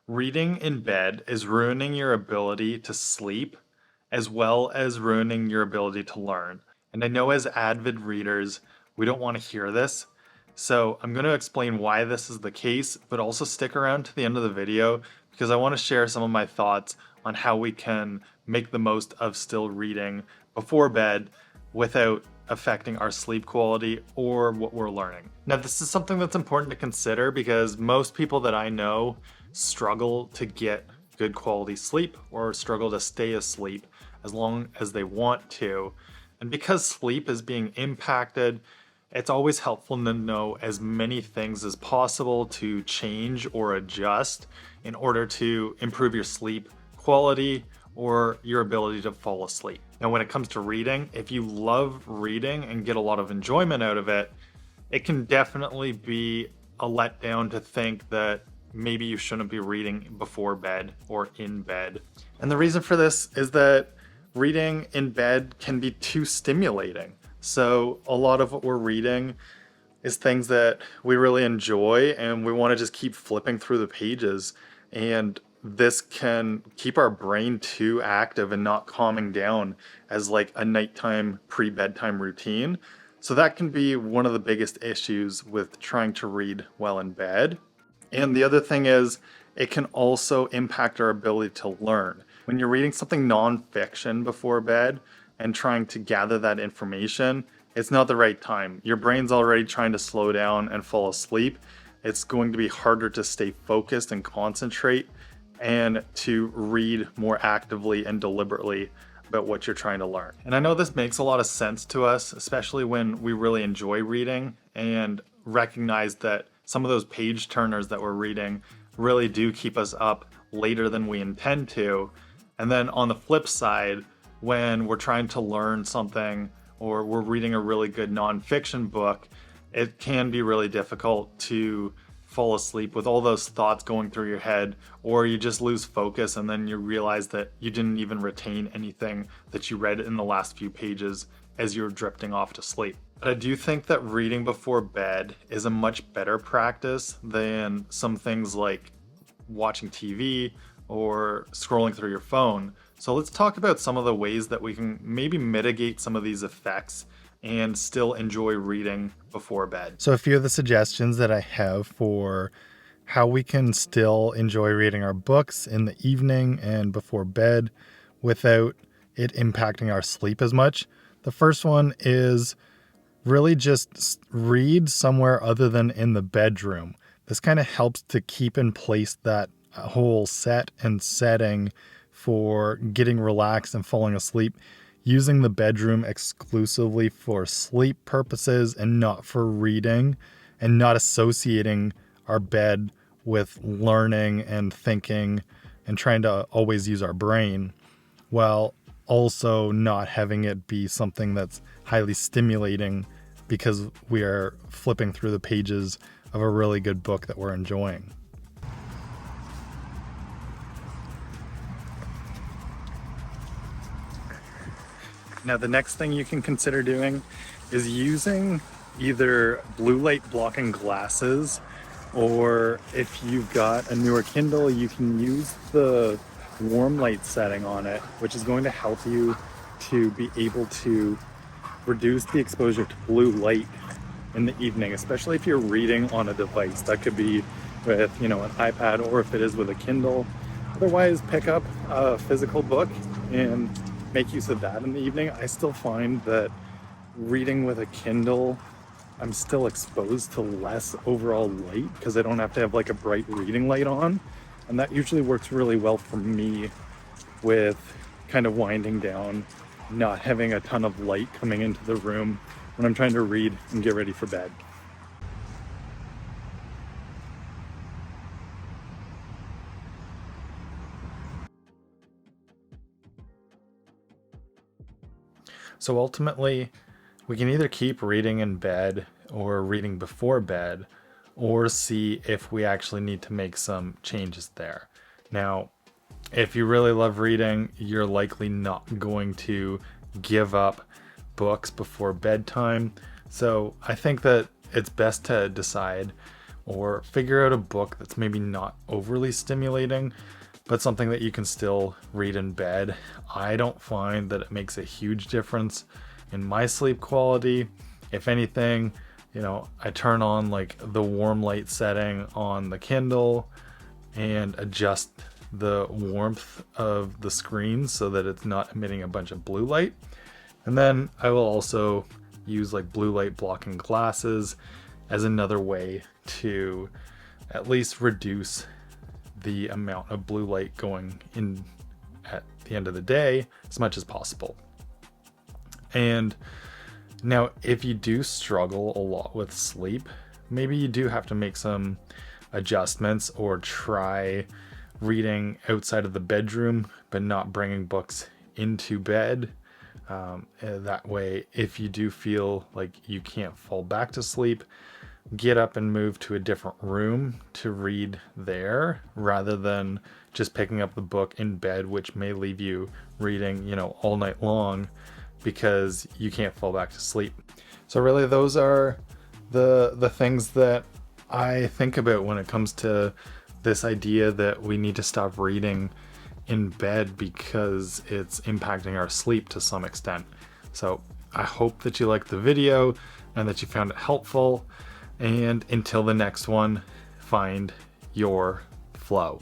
Reading in bed is ruining your ability to sleep as well as ruining your ability to learn. And I know as avid readers, we don't want to hear this. So I'm going to explain why this is the case, but also stick around to the end of the video because I want to share some of my thoughts on how we can make the most of still reading before bed without affecting our sleep quality or what we're learning. Now, this is something that's important to consider because most people that I know struggle to get good quality sleep or struggle to stay asleep as long as they want to. And because sleep is being impacted, it's always helpful to know as many things as possible to change or adjust in order to improve your sleep quality or your ability to fall asleep. Now, when it comes to reading, if you love reading and get a lot of enjoyment out of it, it can definitely be a letdown to think that maybe you shouldn't be reading before bed or in bed. And the reason for this is that reading in bed can be too stimulating. So a lot of what we're reading is things that we really enjoy and we want to just keep flipping through the pages. And this can keep our brain too active and not calming down as like a nighttime pre-bedtime routine. So that can be one of the biggest issues with trying to read while in bed. And the other thing is it can also impact our ability to learn. When you're reading something nonfiction before bed and trying to gather that information, it's not the right time. Your brain's already trying to slow down and fall asleep. It's going to be harder to stay focused and concentrate and to read more actively and deliberately about what you're trying to learn. And I know this makes a lot of sense to us, especially when we really enjoy reading and recognize that some of those page turners that we're reading really do keep us up later than we intend to. And then on the flip side, when we're trying to learn something or we're reading a really good nonfiction book, it can be really difficult to fall asleep with all those thoughts going through your head, or you just lose focus and then you realize that you didn't even retain anything that you read in the last few pages as you're drifting off to sleep. But I do think that reading before bed is a much better practice than some things like watching TV or scrolling through your phone. So let's talk about some of the ways that we can maybe mitigate some of these effects and still enjoy reading before bed. So a few of the suggestions that I have for how we can still enjoy reading our books in the evening and before bed without it impacting our sleep as much. The first one is really just read somewhere other than in the bedroom. This kind of helps to keep in place that whole set and setting for getting relaxed and falling asleep, using the bedroom exclusively for sleep purposes and not for reading, and not associating our bed with learning and thinking and trying to always use our brain, while also not having it be something that's highly stimulating because we are flipping through the pages of a really good book that we're enjoying. Now, the next thing you can consider doing is using either blue light blocking glasses, or if you've got a newer Kindle, you can use the warm light setting on it, which is going to help you to be able to reduce the exposure to blue light in the evening, especially if you're reading on a device. That could be with, an iPad, or if it is with a Kindle. Otherwise, pick up a physical book and make use of that in the evening. I still find that reading with a Kindle, I'm still exposed to less overall light because I don't have to have like a bright reading light on. And that usually works really well for me with kind of winding down, not having a ton of light coming into the room when I'm trying to read and get ready for bed. So ultimately, we can either keep reading in bed or reading before bed, or see if we actually need to make some changes there. Now, if you really love reading, you're likely not going to give up books before bedtime. So I think that it's best to decide or figure out a book that's maybe not overly stimulating, but something that you can still read in bed. I don't find that it makes a huge difference in my sleep quality. If anything, I turn on like the warm light setting on the Kindle and adjust the warmth of the screen so that it's not emitting a bunch of blue light. And then I will also use like blue light blocking glasses as another way to at least reduce the amount of blue light going in at the end of the day as much as possible. And now, if you do struggle a lot with sleep, maybe you do have to make some adjustments or try reading outside of the bedroom, but not bringing books into bed. That way, if you do feel like you can't fall back to sleep, get up and move to a different room to read there rather than just picking up the book in bed, which may leave you reading, all night long because you can't fall back to sleep. So really those are the things that I think about when it comes to this idea that we need to stop reading in bed because it's impacting our sleep to some extent. So I hope that you liked the video and that you found it helpful. And until the next one, find your flow.